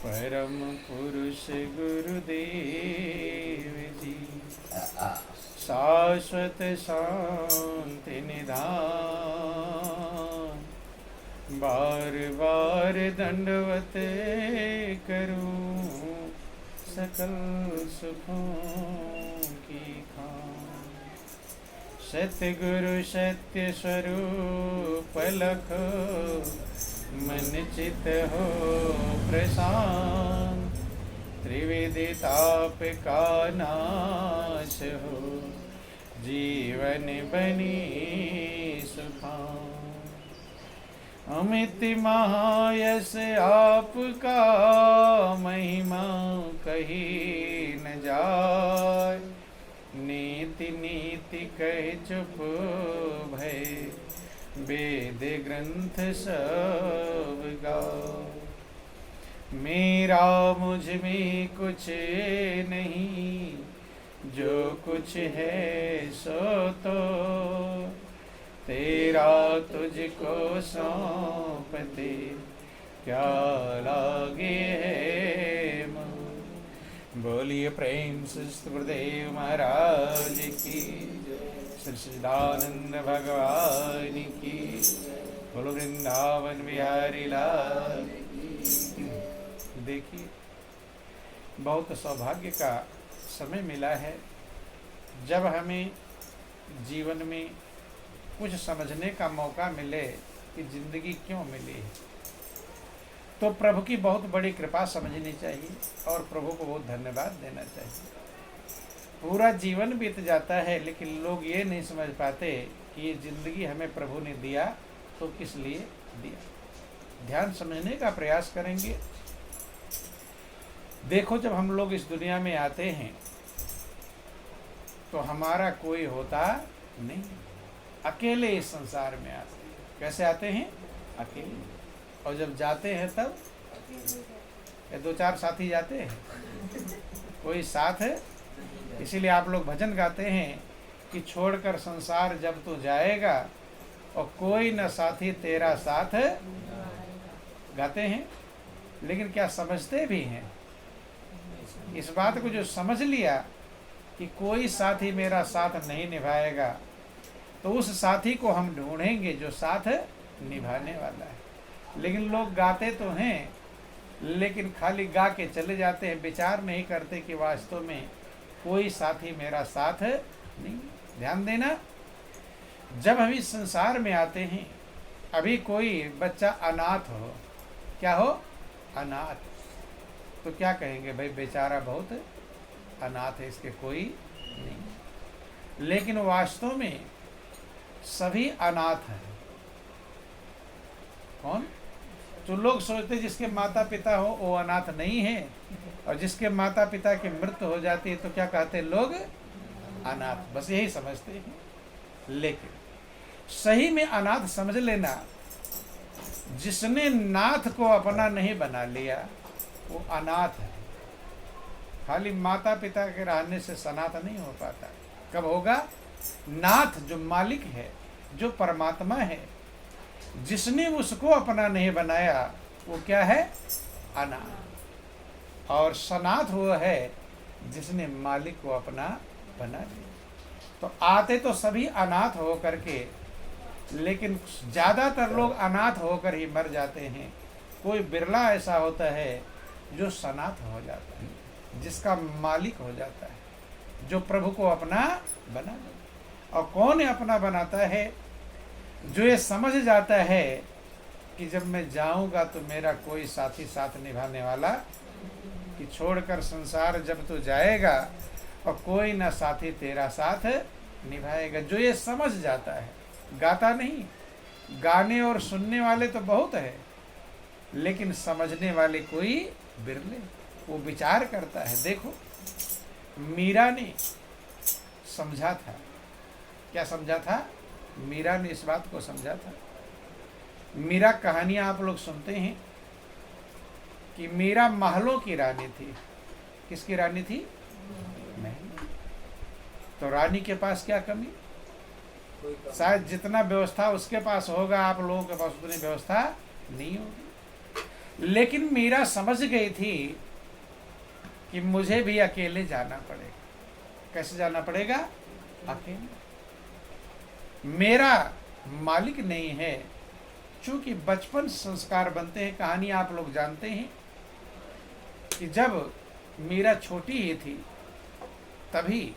परम पुरुष गुरुदेव जी, शाश्वत शांति निधान। बार बार दंडवत करूं सकल सुखों की खान। सतगुरु सत्य स्वरूप लखो मन चित हो प्रशांत। त्रिविधि ताप का नाश हो जीवन बनी सुखान। अमित महायश आपका महिमा कही न जाय। नीति नीति कह चुप भय वेद ग्रंथ सब गाओ। मेरा मुझ में कुछ नहीं, जो कुछ है सो तो तेरा तुझको सौंपते क्या लागे है मोह। बोलिए प्रेम से गुरुदेव महाराज की, श्री सच्चिदानंद भगवान की, बोलो वृंदावन बिहारी लाल की। देखिए, बहुत सौभाग्य का समय मिला है जब हमें जीवन में कुछ समझने का मौका मिले कि जिंदगी क्यों मिली है। तो प्रभु की बहुत बड़ी कृपा समझनी चाहिए और प्रभु को बहुत धन्यवाद देना चाहिए। पूरा जीवन बीत जाता है लेकिन लोग ये नहीं समझ पाते कि ये जिंदगी हमें प्रभु ने दिया तो किस लिए दिया। ध्यान समझने का प्रयास करेंगे। देखो, जब हम लोग इस दुनिया में आते हैं तो हमारा कोई होता नहीं, अकेले इस संसार में आते हैं। कैसे आते हैं? अकेले। और जब जाते हैं तब दो चार साथी जाते हैं, कोई साथ है। इसीलिए आप लोग भजन गाते हैं कि छोड़कर संसार जब तू जाएगा और कोई न साथी तेरा साथ। गाते हैं लेकिन क्या समझते भी हैं इस बात को? जो समझ लिया कि कोई साथी मेरा साथ नहीं निभाएगा तो उस साथी को हम ढूंढेंगे जो साथ निभाने वाला है। लेकिन लोग गाते तो हैं लेकिन खाली गा के चले जाते हैं, विचार नहीं करते कि वास्तव में कोई साथी मेरा साथ नहीं। ध्यान देना, जब हम इस संसार में आते हैं, अभी कोई बच्चा अनाथ हो, क्या हो? अनाथ, तो क्या कहेंगे? भाई बेचारा बहुत अनाथ है, इसके कोई नहीं। लेकिन वास्तव में सभी अनाथ हैं। कौन? तो लोग सोचते जिसके माता पिता हो वो अनाथ नहीं है, और जिसके माता पिता की मृत्यु हो जाती है तो क्या कहते हैं लोग? अनाथ। बस यही समझते हैं। लेकिन सही में अनाथ समझ लेना, जिसने नाथ को अपना नहीं बना लिया वो अनाथ है। खाली माता पिता के रहने से सनाथ नहीं हो पाता। कब होगा? नाथ जो मालिक है, जो परमात्मा है, जिसने उसको अपना नहीं बनाया वो क्या है? अनाथ। और सनाथ वो है जिसने मालिक को अपना बना लिया। तो आते तो सभी अनाथ हो करके, लेकिन ज्यादातर लोग अनाथ होकर ही मर जाते हैं। कोई बिरला ऐसा होता है जो सनाथ हो जाता है, जिसका मालिक हो जाता है, जो प्रभु को अपना बना लेता। और कौन अपना बनाता है? जो ये समझ जाता है कि जब मैं जाऊंगा तो मेरा कोई साथी साथ निभाने वाला, कि छोड़कर संसार जब तू जाएगा और कोई ना साथी तेरा साथ निभाएगा। जो ये समझ जाता है, गाता नहीं। गाने और सुनने वाले तो बहुत है लेकिन समझने वाले कोई बिरले। वो विचार करता है। देखो, मीरा ने समझा था। क्या समझा था? मीरा ने इस बात को समझा था। मीरा कहानियां आप लोग सुनते हैं कि मीरा महलों की रानी थी। किसकी रानी थी? महल। तो रानी के पास क्या कमी? शायद जितना व्यवस्था उसके पास होगा आप लोगों के पास उतनी व्यवस्था नहीं होगी। लेकिन मीरा समझ गई थी कि मुझे भी अकेले जाना पड़ेगा। कैसे जाना पड़ेगा? अकेले। मेरा मालिक नहीं है। चूंकि बचपन संस्कार बनते हैं, कहानी आप लोग जानते हैं कि जब मीरा छोटी ही थी तभी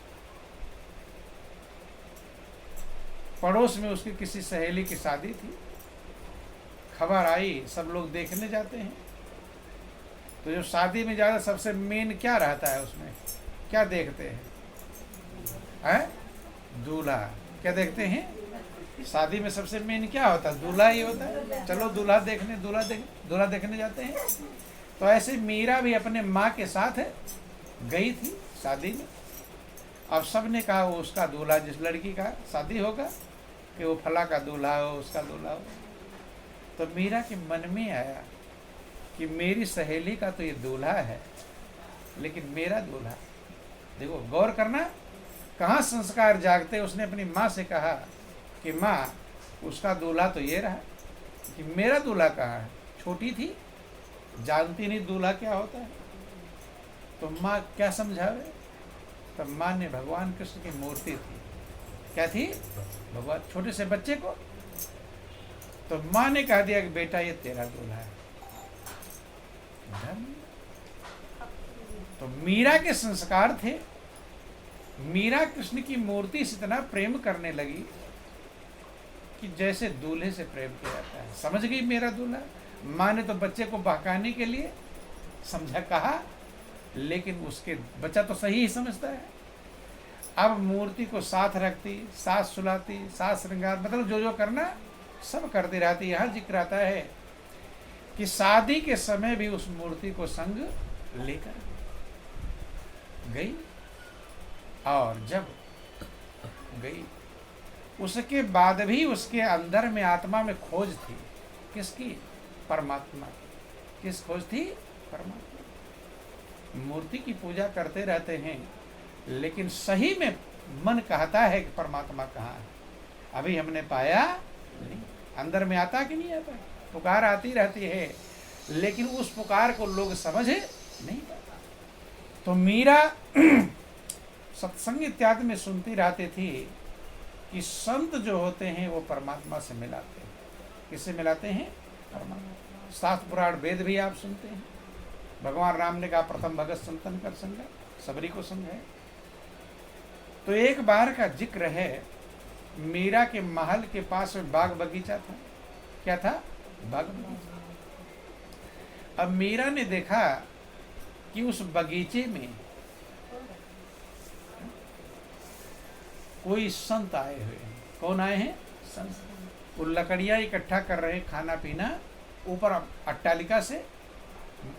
पड़ोस में उसकी किसी सहेली की शादी थी। खबर आई, सब लोग देखने जाते हैं। तो जो शादी में ज़्यादा सबसे मेन क्या रहता है, उसमें क्या देखते हैं? दूल्हा। क्या देखते हैं? शादी में सबसे मेन क्या होता है? दूल्हा ही होता है। चलो दूल्हा देखने जाते हैं। तो ऐसे मीरा भी अपने माँ के साथ गई थी शादी में। अब सब ने कहा वो उसका दूल्हा, जिस लड़की का शादी होगा कि वो फला का दूल्हा हो, उसका दूल्हा हो। तो मीरा के मन में आया कि मेरी सहेली का तो ये दूल्हा है, लेकिन मेरा दूल्हा। देखो गौर करना, कहाँ संस्कार जागते। उसने अपनी माँ से कहा कि माँ, उसका दूल्हा तो ये रहा, कि मेरा दूल्हा कहाँ है? छोटी थी, जानती नहीं दूल्हा क्या होता है। तो माँ क्या समझावे? तो माँ ने भगवान कृष्ण की मूर्ति थी। क्या थी? भगवान, छोटे से बच्चे को। तो माँ ने कह दिया कि बेटा ये तेरा दूल्हा है। तो मीरा के संस्कार थे। मीरा कृष्ण की मूर्ति से इतना प्रेम करने लगी कि जैसे दूल्हे से प्रेम किया जाता है। समझ गई मेरा दूल्हा। माँ ने तो बच्चे को बहकाने के लिए समझा कहा, लेकिन उसके बच्चा तो सही ही समझता है। अब मूर्ति को साथ रखती, साथ सुलाती, साथ श्रृंगार, मतलब जो जो करना सब करती रहती। यहाँ जिक्र आता है कि शादी के समय भी उस मूर्ति को संग लेकर गई। और जब गई उसके बाद भी उसके अंदर में आत्मा में खोज थी। किसकी? परमात्मा की। किस खोज थी? परमात्मा। मूर्ति की पूजा करते रहते हैं, लेकिन सही में मन कहता है कि परमात्मा कहाँ है? अभी हमने पाया नहीं। अंदर में आता कि नहीं आता? पुकार आती रहती है, लेकिन उस पुकार को लोग समझ नहीं पाता। तो मीरा सत्संग इत्यादि में सुनती रहती थी कि संत जो होते हैं वो परमात्मा से मिलाते हैं। किससे मिलाते हैं? परमात्मा। शास्त्र पुराण वेद भी आप सुनते हैं। भगवान राम ने कहा प्रथम भगत संतन कर संग, सबरी को संग है। तो एक बार का जिक्र है, मीरा के महल के पास में बाग बगीचा था। क्या था? बाग बगीचा। अब मीरा ने देखा कि उस बगीचे में कोई संत आए हुए हैं। कौन आए हैं? संत। वो लकड़ियाँ इकट्ठा कर रहे हैं, खाना पीना। ऊपर अट्टालिका से,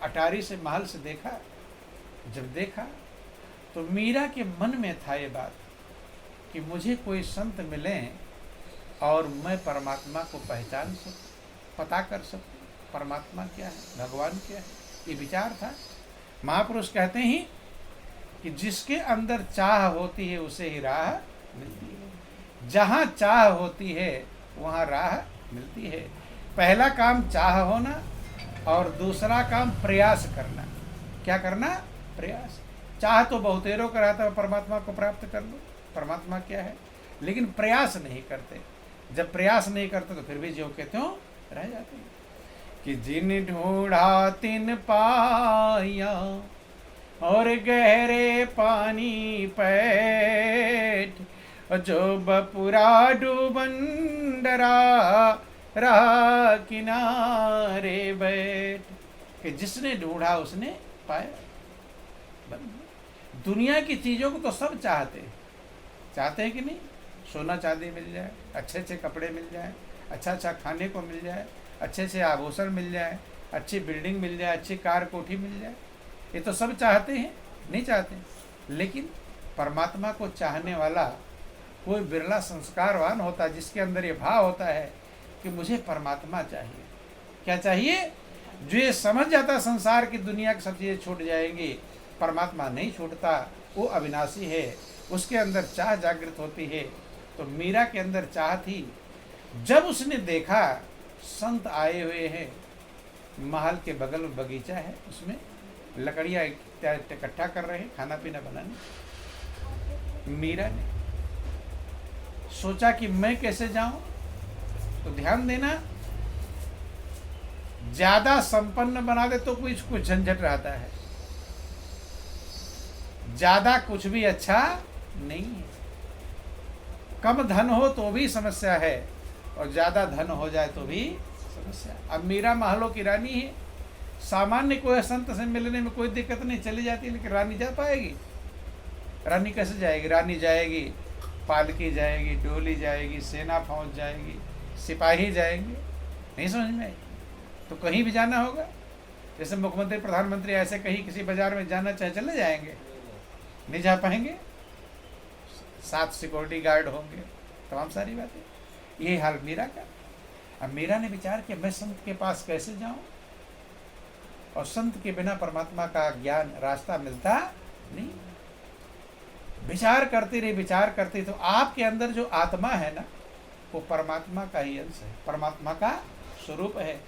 अटारी से, महल से देखा। जब देखा तो मीरा के मन में था ये बात कि मुझे कोई संत मिले और मैं परमात्मा को पहचान सकूं, पता कर सकूं परमात्मा क्या है, भगवान क्या है। ये विचार था। महापुरुष कहते हैं कि जिसके अंदर चाह होती है उसे ही राह मिलती है। जहाँ चाह होती है वहाँ राह मिलती है। पहला काम चाह होना और दूसरा काम प्रयास करना। क्या करना? प्रयास। चाह तो बहुतेरों का रहता है परमात्मा को प्राप्त कर लो, परमात्मा क्या है, लेकिन प्रयास नहीं करते। जब प्रयास नहीं करते तो फिर भी जो कहते हो रह जाते हैं कि जिन ढूंढा तिन पाया और गहरे पानी पैठ, जो बपुरा डूबन डरा रहा किनारे बैठ। कि जिसने ढूंढा उसने पाया। दुनिया की चीज़ों को तो सब चाहते हैं कि नहीं? सोना चांदी मिल जाए, अच्छे अच्छे कपड़े मिल जाए, अच्छा अच्छा खाने को मिल जाए, अच्छे अच्छे आभूषण मिल जाए, अच्छी बिल्डिंग मिल जाए, अच्छी कार कोठी मिल जाए, ये तो सब चाहते हैं? नहीं चाहते। लेकिन परमात्मा को चाहने वाला कोई बिरला संस्कारवान होता है जिसके अंदर ये भाव होता है कि मुझे परमात्मा चाहिए। क्या चाहिए? जो ये समझ जाता संसार की दुनिया की सब चीज़ें छूट जाएंगी, परमात्मा नहीं छूटता, वो अविनाशी है, उसके अंदर चाह जागृत होती है। तो मीरा के अंदर चाह थी। जब उसने देखा संत आए हुए हैं, महल के बगल में बगीचा है, उसमें लकड़ियाँ इकट्ठा कर रहे हैं खाना पीना बनाने। मीरा ने सोचा कि मैं कैसे जाऊं, तो ध्यान देना, ज्यादा संपन्न बना दे तो कुछ झंझट रहता है, ज्यादा कुछ भी अच्छा नहीं है। कम धन हो तो भी समस्या है, और ज्यादा धन हो जाए तो भी समस्या। अब मीरा महलों की रानी है, सामान्य कोई संत से मिलने में कोई दिक्कत नहीं, चली जाती है, लेकिन रानी जा पाएगी? रानी कैसे जाएगी? रानी जाएगी, पालकी जाएगी, डोली जाएगी, सेना फौज जाएगी, सिपाही जाएंगे, नहीं समझ में? तो कहीं भी जाना होगा, जैसे मुख्यमंत्री प्रधानमंत्री ऐसे कहीं किसी बाजार में जाना चाहे चले जाएंगे, नहीं जा पाएंगे, 7 सिक्योरिटी गार्ड होंगे, तमाम सारी बातें। यही हाल मीरा का। अब मीरा ने विचार किया मैं संत के पास कैसे जाऊं, और संत के बिना परमात्मा का ज्ञान रास्ता मिलता नहीं। विचार करती रही, विचार करती, तो आपके अंदर जो आत्मा है ना, वो परमात्मा का ही अंश है, परमात्मा का स्वरूप है।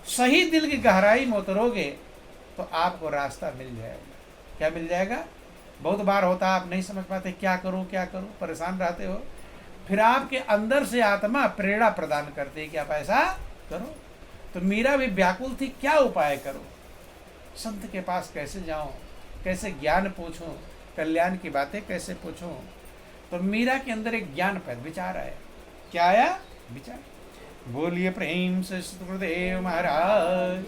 सही दिल की गहराई में उतरोगे तो आपको रास्ता मिल जाएगा। क्या मिल जाएगा? बहुत बार होता है आप नहीं समझ पाते, क्या करूं क्या करूं, परेशान रहते हो, फिर आपके अंदर से आत्मा प्रेरणा प्रदान करती है कि आप ऐसा करो। तो मीरा भी व्याकुल थी, क्या उपाय करूं, संत के पास कैसे जाऊं, कैसे ज्ञान पूछूं, कल्याण की बातें कैसे पूछूं। तो मीरा के अंदर एक ज्ञान पैदा, विचार आया। क्या आया? विचार। बोलिए प्रेम से सतगुरुदेव महाराज।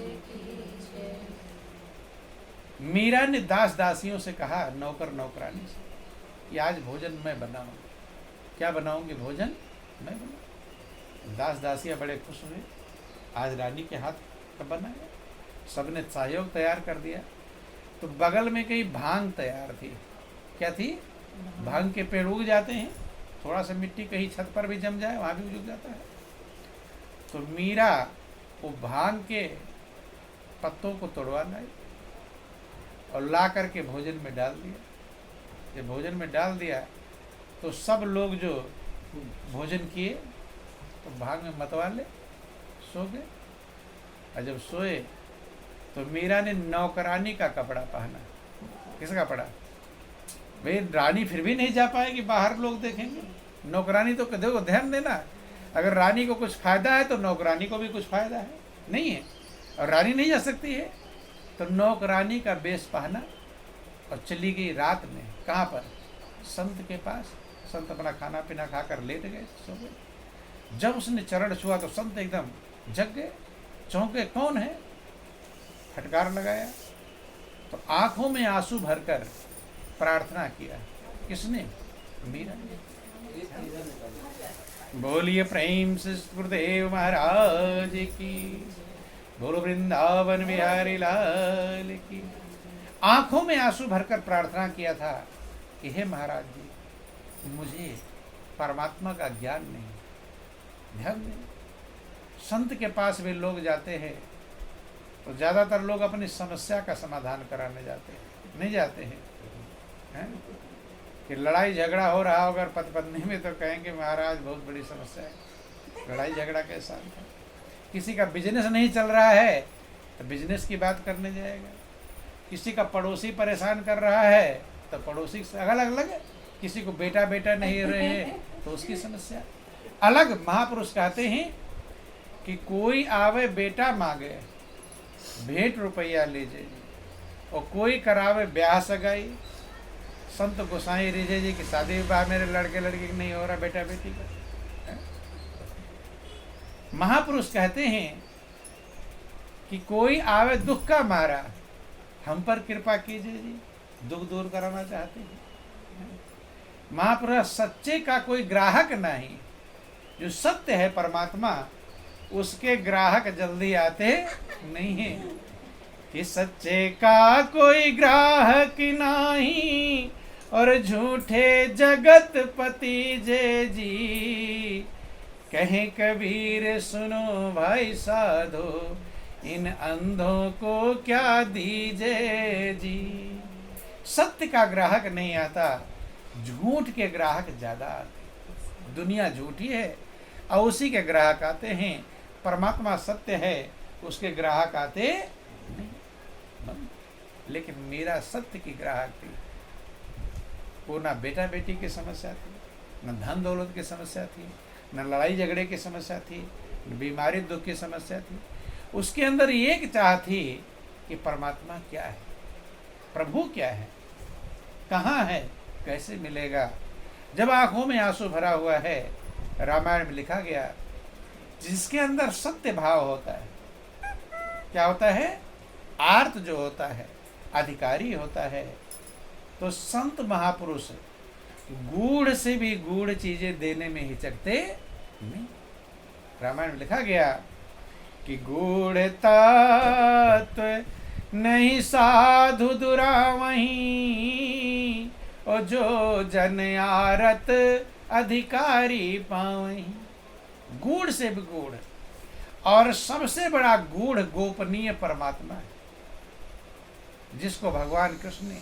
मीरा ने दास दासियों से कहा, नौकर नौकरानी से, कि आज भोजन मैं बनाऊं। क्या बनाऊंगी? भोजन मैं बनाऊं। दास दासियां बड़े खुश हुए, आज रानी के हाथ का बनाया। सबने सहयोग तैयार कर दिया। तो बगल में कहीं भांग तैयार थी। क्या थी? भांग के पेड़ उग जाते हैं, थोड़ा सा मिट्टी कहीं छत पर भी जम जाए वहां भी उग जाता है। तो मीरा वो भांग के पत्तों को तोड़वा लाई और ला करके भोजन में डाल दिया। जब भोजन में डाल दिया तो सब लोग जो भोजन किए तो भांग में मतवाले सो गए। और जब सोए तो मीरा ने नौकरानी का कपड़ा पहना। किसका कपड़ा? भाई रानी फिर भी नहीं जा पाएगी, बाहर लोग देखेंगे। नौकरानी तो देखो, ध्यान देना, अगर रानी को कुछ फायदा है तो नौकरानी को भी कुछ फायदा है, नहीं है? और रानी नहीं जा सकती है, तो नौकरानी का बेस पहना और चली गई रात में। कहाँ पर? संत के पास। संत अपना खाना पीना खाकर लेट गए, सो गए। जब उसने चरण छुआ तो संत एकदम जग गए, चौंके, कौन है? फटकार लगाया तो आंखों में आंसू भरकर प्रार्थना किया। किसने? मीरा ने। बोलिए प्रेम से गुरुदेव महाराज की। बोलो वृंदावन बिहारी लाल की। आंखों में आंसू भरकर प्रार्थना किया था कि हे महाराज जी, मुझे परमात्मा का ज्ञान नहीं। ध्यान दें, संत के पास भी लोग जाते हैं तो ज्यादातर लोग अपनी समस्या का समाधान कराने जाते हैं, नहीं जाते हैं, कि लड़ाई झगड़ा हो रहा होगा पति पत्नी में तो कहेंगे महाराज बहुत बड़ी समस्या है। लड़ाई झगड़ा कैसा है? किसी का बिजनेस नहीं चल रहा है तो बिजनेस की बात करने जाएगा। किसी का पड़ोसी परेशान कर रहा है तो पड़ोसी से अलग अलग। किसी को बेटा बेटा नहीं रहे तो उसकी समस्या अलग। महापुरुष कहते हैं कि कोई आवे बेटा मांगे भेंट रुपया लीजिए, और कोई करावे ब्याह सगाई। संत गोसाई रिजे जी की शादी विवाह मेरे लड़के लड़की नहीं हो रहा, बेटा बेटी का। महापुरुष कहते हैं कि कोई आवे दुख का मारा, हम पर कृपा कीजिए जी, दुख दूर कराना चाहते हैं। महापुरुष सच्चे का कोई ग्राहक नहीं, जो सत्य है परमात्मा उसके ग्राहक जल्दी आते नहीं है। कि सच्चे का कोई ग्राहक नहीं और झूठे जगत पति जय जी। कहे कबीर सुनो भाई साधो, इन अंधों को क्या दीजे जी। सत्य का ग्राहक नहीं आता, झूठ के ग्राहक ज्यादा आते। दुनिया झूठी है और उसी के ग्राहक आते हैं। परमात्मा सत्य है उसके ग्राहक आते नहीं। लेकिन मीरा सत्य की ग्राहक थी। वो ना बेटा बेटी की समस्या थी, न धन दौलत की समस्या थी, न लड़ाई झगड़े की समस्या थी, न बीमारी दुख की समस्या थी। उसके अंदर एक चाह थी कि परमात्मा क्या है, प्रभु क्या है, कहाँ है, कैसे मिलेगा। जब आंखों में आंसू भरा हुआ है, रामायण में लिखा गया, जिसके अंदर सत्य भाव होता है, क्या होता है, आर्त जो होता है, अधिकारी होता है, तो संत महापुरुष गूढ़ से भी गूढ़ चीजें देने में हिचकते नहीं। रामायण में लिखा गया कि गूढ़ तत्व नहीं साधु दुरावहीं, और जो जन आरत अधिकारी पावहीं। गूढ़ से भी गूढ़, और सबसे बड़ा गूढ़ गोपनीय परमात्मा है, जिसको भगवान कृष्ण ने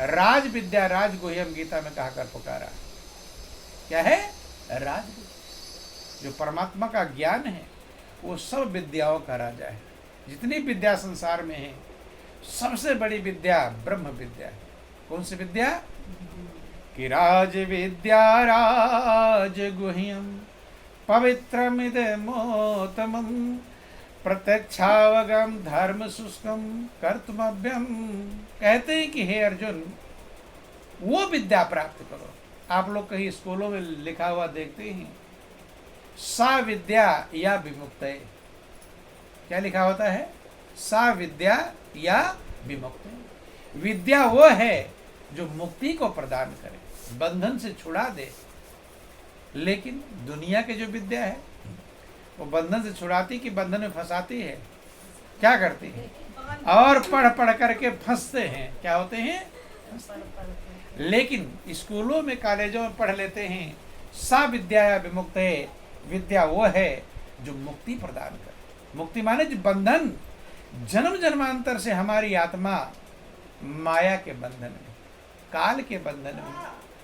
राज विद्या राज गुह्यम गीता में कहकर पुकारा। क्या है? राज विद्या। जो परमात्मा का ज्ञान है वो सब विद्याओं का राजा है। जितनी विद्या संसार में है, सबसे बड़ी विद्या ब्रह्म विद्या है। कौन सी विद्या? कि राज विद्या राज गुह्यम पवित्रमिदमोत्तमं प्रत्यक्षावगम धर्म शुष्कम कर्तुमभ्यम। कहते हैं कि हे अर्जुन, वो विद्या प्राप्त करो। आप लोग कहीं स्कूलों में लिखा हुआ देखते हैं, सा विद्या या विमुक्तये। क्या लिखा होता है? सा विद्या या विमुक्तये। विद्या वो है जो मुक्ति को प्रदान करे, बंधन से छुड़ा दे। लेकिन दुनिया की जो विद्या है वो बंधन से छुड़ाती कि बंधन में फंसाती है? क्या करती है? और पढ़ पढ़ करके फंसते हैं। क्या होते हैं? लेकिन स्कूलों में कॉलेजों में पढ़ लेते हैं, सा विद्या या विमुक्तये। विद्या वो है जो मुक्ति प्रदान करे। मुक्ति माने जो बंधन, जन्म जन्मांतर से हमारी आत्मा माया के बंधन में, काल के बंधन में,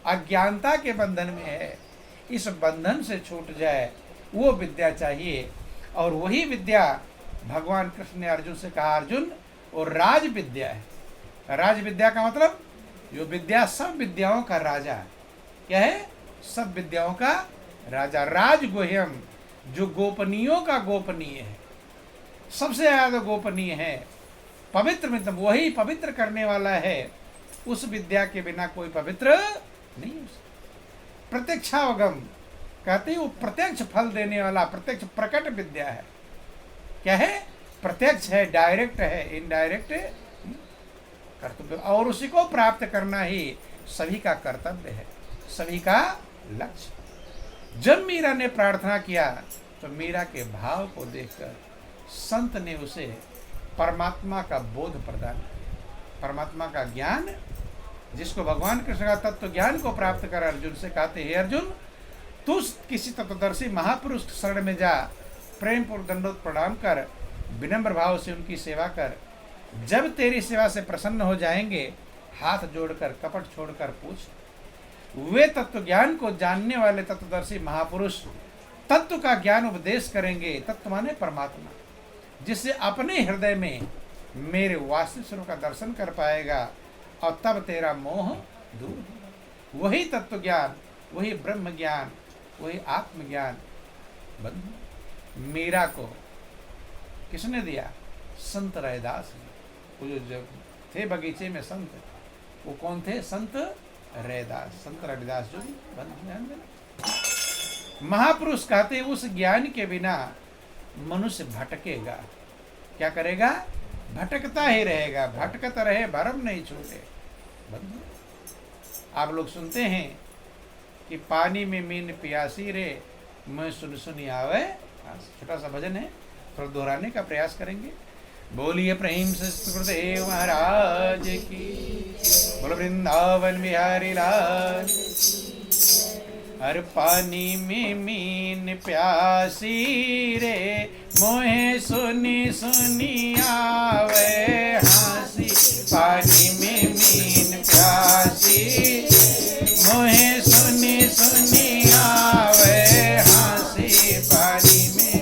अज्ञानता के बंधन में है, इस बंधन से छूट जाए, वो विद्या चाहिए। और वही विद्या भगवान कृष्ण ने अर्जुन से कहा, अर्जुन वो राज विद्या है। राज विद्या का मतलब जो विद्या सब विद्याओं का राजा है। क्या है? सब विद्याओं का राजा। राज गुह्यम, जो गोपनीयों का गोपनीय है, सबसे ज्यादा गोपनीय है। पवित्र मतलब वही पवित्र करने वाला है। उस विद्या के बिना कोई पवित्र नहीं हो सकता। प्रत्यक्षावगम कहते हैं वो प्रत्यक्ष फल देने वाला, प्रत्यक्ष प्रकट विद्या है। क्या है? प्रत्यक्ष है, डायरेक्ट है, इनडायरेक्ट कर्तव्य। और उसी को प्राप्त करना ही सभी का कर्तव्य है, सभी का लक्ष्य। जब मीरा ने प्रार्थना किया तो मीरा के भाव को देखकर संत ने उसे परमात्मा का बोध प्रदान किया, परमात्मा का ज्ञान, जिसको भगवान कृष्ण का तत्व ज्ञान को प्राप्त कर अर्जुन से कहते, हे अर्जुन, तू किसी तत्वदर्शी महापुरुष शरण में जा, प्रेम पूर्वक दंडोत प्रणाम कर, विनम्र भाव से उनकी सेवा कर। जब तेरी सेवा से प्रसन्न हो जाएंगे, हाथ जोड़कर कपट छोड़कर पूछ। वे तत्व ज्ञान को जानने वाले तत्वदर्शी महापुरुष तत्व का ज्ञान उपदेश करेंगे। तत्व माने परमात्मा, जिससे अपने हृदय में मेरे वास्तविक स्वरूप का दर्शन कर पाएगा, और तब तेरा मोह दूर होगा। वही तत्व ज्ञान, वही ब्रह्म ज्ञान, वही आत्मज्ञान बंधु मीरा को किसने दिया? संत रैदास ने। वो जो थे बगीचे में संत, वो कौन थे? संत रैदास। संत रैदास जो बंधु महापुरुष कहते, उस ज्ञान के बिना मनुष्य भटकेगा। क्या करेगा? भटकता ही रहेगा। भटकता रहे भरम नहीं छूटे। बंधु आप लोग सुनते हैं कि पानी में मीन प्यासी रे, मैं सुन सुनी आवे। छोटा सा भजन है, थोड़ा दोहराने का प्रयास करेंगे। बोलिए प्रेम से गुरुदेव महाराज की, बोलो वृंदावन बिहारी लाल। हर पानी में मीन प्यासी रे, मोहे सुनी सुनी आवे हंसी। पानी में मीन प्यासी, मोहे सुनी सुनी आवे हंसी। पानी में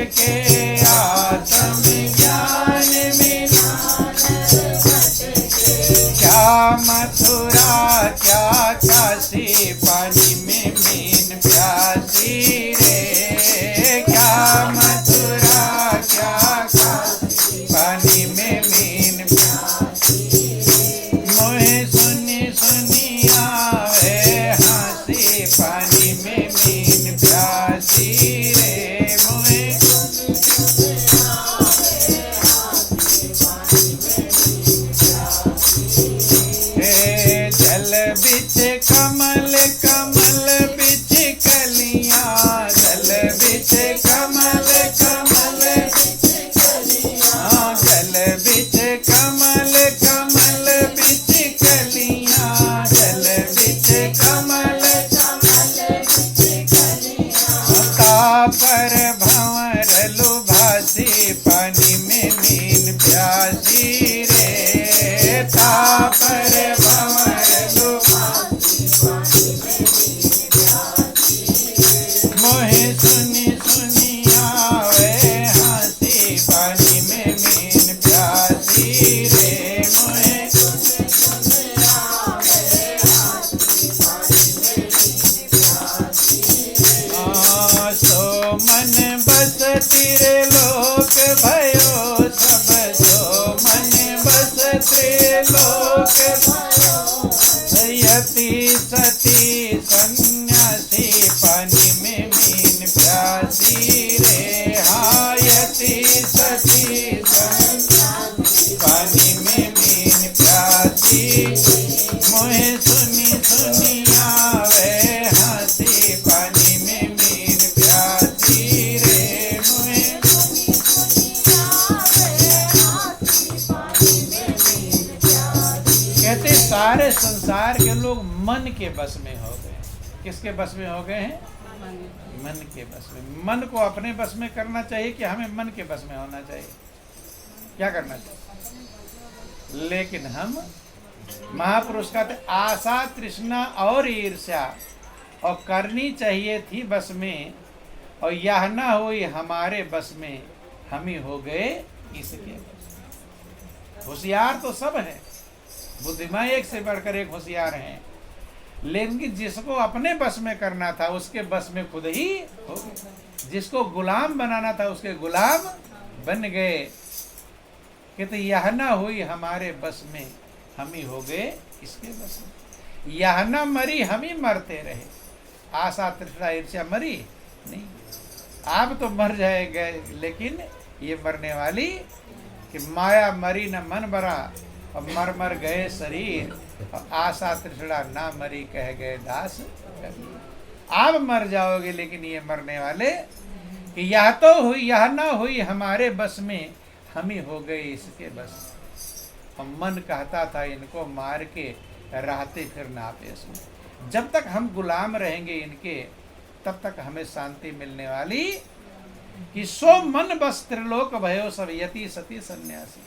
भटके, आत्मज्ञान बिना नर भटके। क्या मथुरा क्या काशी, पानी में मीन प्यासी रे। क्या मथुरा क्या काशी, पानी में मीन प्यासी रे। मोहे सुनी सुनी आवे हंसी, पानी में मीन प्यासी रे। मोहे सुनी सुनी आवे हंसी, पानी में मीन प्यासी रे। जल बिच कमल कमल बिच कलियां, जल बिच कमल कमल बिच कलियां, जल बिच कमल कमल बिच कलियां, जल बिच कमल कमल बिच कलियां। तापर भंवर लुभासी, पानी में मीन प्यासी रे। तापर भंवर लुभासी, पानी में मीन प्यासी रे। मोहे सुनी सुनी आवे हंसी, पानी में मीन प्यासी रे। मोहे सुनी सुनी आवे हंसी, पानी में मीन प्यासी रे। सो मन बस त्रिलोक भयो सब, सो मन बस त्रिलोक भयो। यति सती सन्यासी, पानी में मीन प्यासी रे। हाँ यति सती सन्यासी, पानी में मीन प्यासी। मोहे सुनी सुनी आवे हंसी, पानी में मीन प्यासी रे। मोहे सुनी सुनी आवे हंसी, पानी में मीन प्यासी। कहते सारे संसार के लोग मन के बस में हो गए। किसके बस में हो गए हैं? मन के बस में। मन को अपने बस में करना चाहिए कि हमें मन के बस में होना चाहिए? क्या करना चाहिए? लेकिन हम महापुरुष कहते आशा तृष्णा और ईर्ष्या और करनी चाहिए थी बस में, और यह ना हुई हमारे बस में, हम ही हो गए इसके बस में। होशियार तो सब है, बुद्धिमान एक से बढ़कर एक होशियार हैं, लेकिन जिसको अपने बस में करना था उसके बस में खुद ही हो गए। जिसको गुलाम बनाना था उसके गुलाम बन गए। कहते यह ना हुई हमारे बस में, हम ही हो गए इसके बस में। यह ना मरी हम ही मरते रहे। आशा तृष्णा ईर्ष्या मरी नहीं, आप तो मर जाएंगे, लेकिन ये मरने वाली कि माया मरी न मन भरा, और मर मर गए शरीर, और आशा तृष्णा ना मरी कह गए दास कबीर। आप मर जाओगे, लेकिन ये मरने वाले कि यह तो हुई यह ना हुई हमारे बस में, हम ही हो गए इसके बस। और मन कहता था इनको मार के रहते फिर ना पेश में। जब तक हम गुलाम रहेंगे इनके, तब तक हमें शांति मिलने वाली कि सो मन बस त्रिलोक भयो सब, यति सती सन्यासी।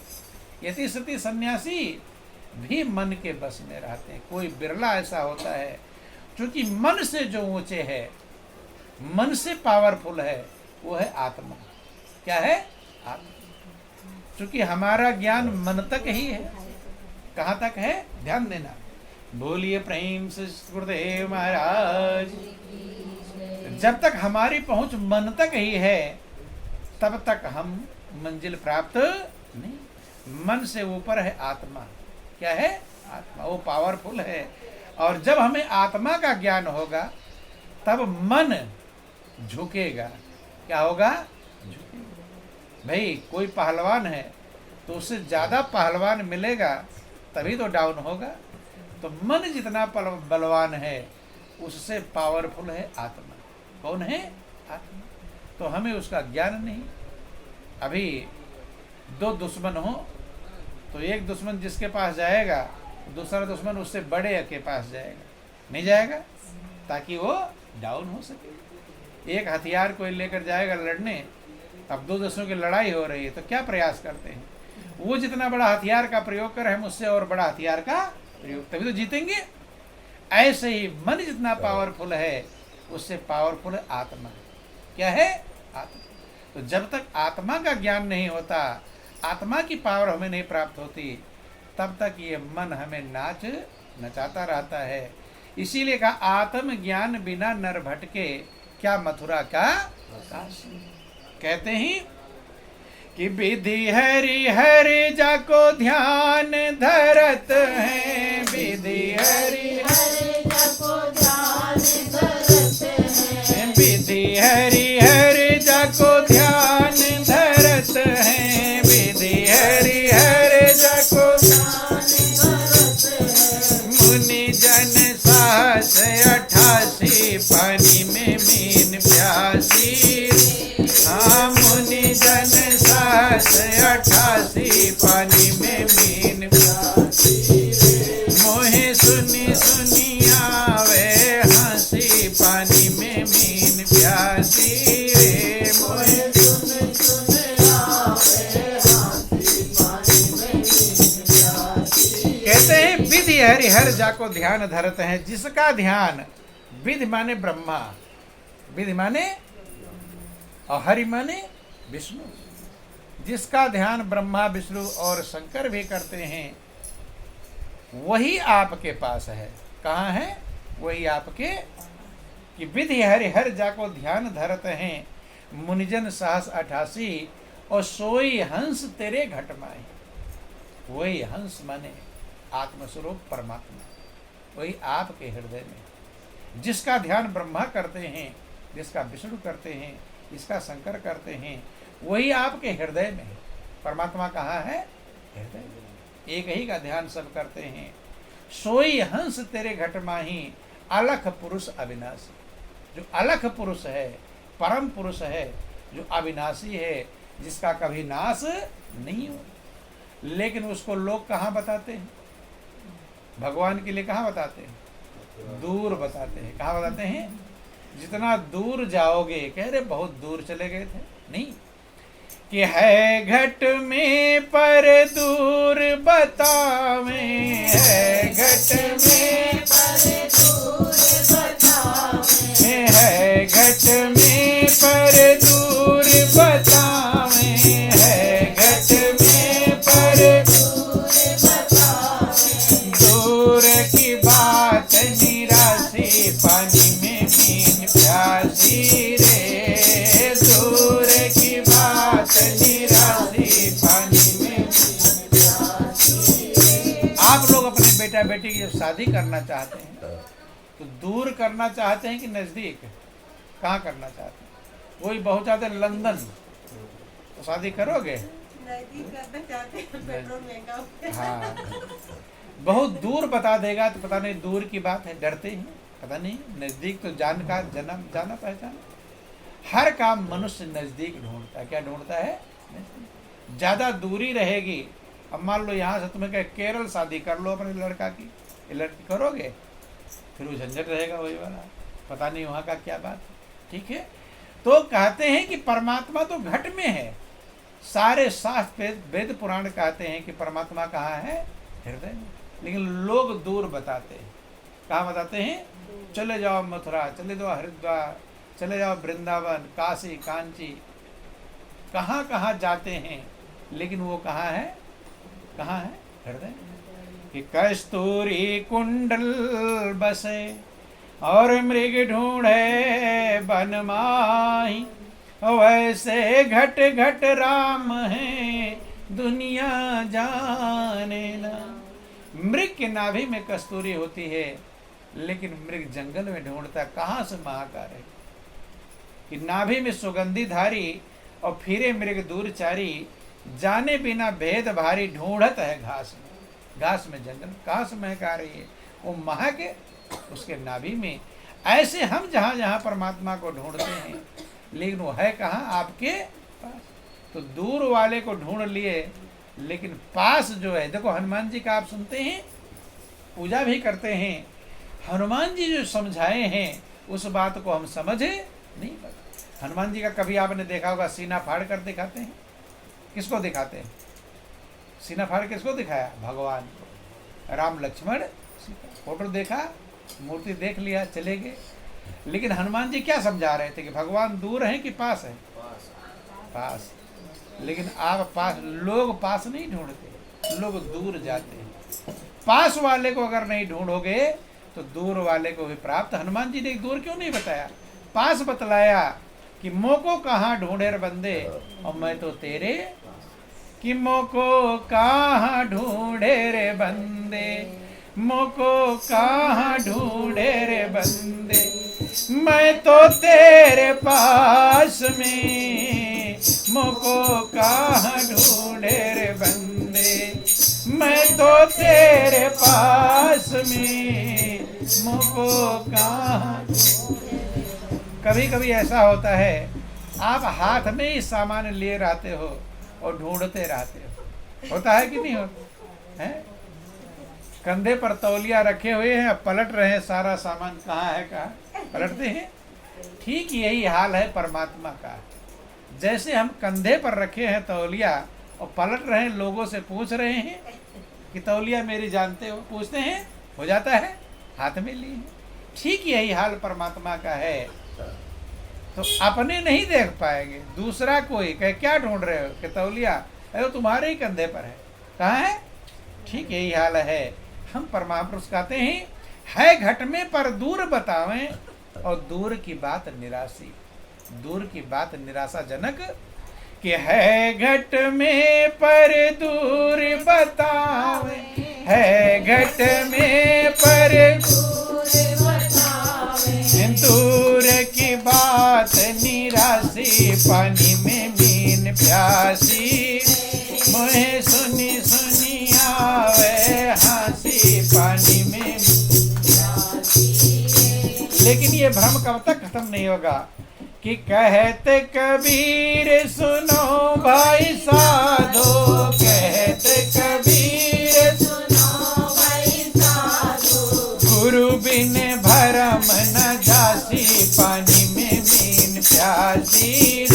यति सती सन्यासी भी मन के बस में रहते हैं। कोई बिरला ऐसा होता है क्योंकि मन से जो ऊंचे है, मन से पावरफुल है, वो है आत्मा। क्या है? आत्मा। क्योंकि हमारा ज्ञान मन तक ही है। कहाँ तक है? ध्यान देना। बोलिए प्रेम से गुरुदेव महाराज। जब तक हमारी पहुंच मन तक ही है, तब तक हम मंजिल प्राप्त नहीं। मन से ऊपर है आत्मा। क्या है? आत्मा। वो पावरफुल है। और जब हमें आत्मा का ज्ञान होगा, तब मन झुकेगा। क्या होगा? झुकेगा। भाई कोई पहलवान है तो उससे ज्यादा पहलवान मिलेगा, तभी तो डाउन होगा। तो मन जितना बलवान है, उससे पावरफुल है आत्मा। कौन है? आत्मा। तो हमें उसका ज्ञान नहीं। अभी दो दुश्मन हो तो एक दुश्मन जिसके पास जाएगा, दूसरा दुश्मन उससे बड़े के पास जाएगा। नहीं जाएगा, ताकि वो डाउन हो सके। एक हथियार कोई लेकर जाएगा लड़ने, अब दो दुश्मनों की लड़ाई हो रही है, तो क्या प्रयास करते हैं? वो जितना बड़ा हथियार का प्रयोग कर, हम उससे और बड़ा हथियार का प्रयोग, तभी तो जीतेंगे। ऐसे ही मन जितना पावरफुल है, उससे पावरफुल है आत्मा। क्या है? आत्मा। तो जब तक आत्मा का ज्ञान नहीं होता, आत्मा की पावर हमें नहीं प्राप्त होती, तब तक ये मन हमें नचाता रहता है। इसीलिए कहा आत्म ज्ञान बिना नर भटके, क्या मथुरा का काशी। कहते हैं कि विधि हरि हरि जाको ध्यान धरत है, विधि हरि हरि जाको ध्यान धरत है, विधि हरि हरि जाको ध्यान धरत है, विधि हरि हरि जाको ध्यान धरत है। मुनि जन साहस 88 पानी में मीन प्यासी, हाँ मुनि जन साहस 88 पानी में मीन प्यासी, मोहे सुनी सुनी आवे हंसी पानी में मीन प्यासी रे, मोहे सुनी सुनी आवे हंसी पानी में मीन प्यासी। कहते हैं विधि हरि हर जाको ध्यान धरत है, जिसका ध्यान, विधि माने ब्रह्मा, विधि माने और हरि माने विष्णु, जिसका ध्यान ब्रह्मा विष्णु और शंकर भी करते हैं, वही आपके पास है। कहाँ है? वही आपके, कि विधि हरि हर जाको ध्यान धरत हैं, मुनिजन साहस 88 और सोई हंस तेरे घट माही। वही हंस माने आत्मस्वरूप परमात्मा, वही आपके हृदय में, जिसका ध्यान ब्रह्मा करते हैं, जिसका विष्णु करते हैं, जिसका शंकर करते हैं, वही आपके हृदय में है। परमात्मा कहाँ है? हृदय में। एक ही का ध्यान सब करते हैं। सोई हंस तेरे घट माही, अलख पुरुष अविनाशी। जो अलख पुरुष है, परम पुरुष है, जो अविनाशी है, जिसका कभी नाश नहीं हो, लेकिन उसको लोग कहाँ बताते हैं? भगवान के लिए कहाँ बताते हैं? दूर बताते हैं। कहाँ बताते हैं? जितना दूर जाओगे, कह रहे बहुत दूर चले गए थे, नहीं, कि है घट में पर दूर बतावे, है घट में पर दूर बतावे, है घट में पर दूर बतावे, है घट में पर दूर बतावे, दूर की बात निराशी पानी में मीन प्यासी रे, दूर की बात निराशी पानी में मीन प्यासी रे। आप लोग अपने बेटा बेटी की जब शादी करना चाहते हैं तो दूर करना चाहते हैं कि नजदीक? कहाँ करना चाहते हैं? वही बहुत चाहते हैं लंदन, तो शादी करोगे? नजदीक करना चाहते हैं, पेट्रोल महंगा हो गया। हाँ, बहुत दूर बता देगा तो पता नहीं दूर की बात है, डरते हैं, पता नहीं नजदीक तो जाना पहचान। हर काम मनुष्य नजदीक ढूंढता है। क्या ढूंढता है? ज्यादा दूरी रहेगी। अब मान लो यहाँ से तुम्हें कहे केरल शादी कर लो अपने लड़का की, ये लड़की करोगे? फिर वो झंझट रहेगा वही वाला, पता नहीं वहाँ का क्या बात है। ठीक है, तो कहते हैं कि परमात्मा तो घट में है। सारे शास्त्र वेद पुराण कहते हैं कि परमात्मा कहाँ है? हृदय में। लेकिन लोग दूर बताते हैं। कहाँ बताते हैं? चले जाओ मथुरा, चले जाओ हरिद्वार, चले जाओ वृंदावन, काशी, कांची, कहाँ कहाँ जाते हैं, लेकिन वो कहाँ है? कहाँ है? हृदय में। कि कस्तूरी कुंडल बसे और मृग ढूंढे वन माही, वैसे घट घट राम है दुनिया जाने ना। मृग के नाभि में कस्तूरी होती है, लेकिन मृग जंगल में ढूंढता कहाँ से महाकार है। कि नाभि में सुगंधी धारी और फिरे मृग दूरचारी, जाने बिना भेद भारी ढूंढत है घास में। घास में जंगल कहाँ से महक आ रही है? वो महक उसके नाभि में। ऐसे हम जहाँ जहाँ परमात्मा को ढूंढते हैं, लेकिन वो है कहाँ? आपके पास। तो दूर वाले को ढूंढ लिए, लेकिन पास जो है, देखो हनुमान जी का आप सुनते हैं, पूजा भी करते हैं, हनुमान जी जो समझाए हैं उस बात को हम समझे नहीं पाते। हनुमान जी का कभी आपने देखा होगा सीना फाड़ कर दिखाते हैं? किसको दिखाते हैं? सीना फाड़ किसको दिखाया? भगवान को। राम लक्ष्मण सीता, फोटो देखा, मूर्ति देख लिया, चले गए। लेकिन हनुमान जी क्या समझा रहे थे? कि भगवान दूर हैं कि पास है? पास। लेकिन आप पास, लोग पास नहीं ढूंढते, लोग दूर जाते हैं। पास वाले को अगर नहीं ढूंढोगे तो दूर वाले को भी प्राप्त। हनुमान जी ने दूर क्यों नहीं बताया, पास बतलाया कि मोको कहाँ ढूंढे रे बंदे, और मैं तो तेरे, कि मोको कहाँ ढूंढे रे बंदे, मोको कहाँ ढूंढे रे बंदे, मैं तो तेरे पास में, मोको कहाँ ढूंढे रे बंदे, मैं तो तेरे पास में, मोको कहाँ। कभी कभी ऐसा होता है, आप हाथ में ही सामान लिए रहते हो और ढूंढते रहते हो, होता है कि नहीं होता है? कंधे पर तौलिया रखे हुए हैं, पलट रहे हैं, सारा सामान कहाँ है, कहाँ पलटते हैं। ठीक यही हाल है परमात्मा का। जैसे हम कंधे पर रखे हैं तौलिया और पलट रहे हैं, लोगों से पूछ रहे हैं कि तौलिया मेरी जानते हो, पूछते हैं, हो जाता है हाथ में लिए। ठीक यही हाल परमात्मा का है। तो अपने नहीं देख पाएंगे, दूसरा कोई कहे क्या ढूंढ रहे हो, कि तौलिया अरे तुम्हारे ही कंधे पर है, कहाँ है। ठीक यही हाल है। हम परमापुरुष कहते हैं, है घट में पर दूर बतावें, और दूर की बात निराशी, दूर की बात निराशाजनक, कि है घट में पर दूर बतावे, है घट में पर दूर की बात निराशी, पानी में मीन प्यासी, मोहे सुनी सुनी आवे हंसी, पानी में। लेकिन ये भ्रम कब तक खत्म नहीं होगा, कि कहते कबीर सुनो भाई साधो, कहते कबीर सुनो भाई साधो, गुरु बिन भरम न जासी, पानी में मीन प्यासी।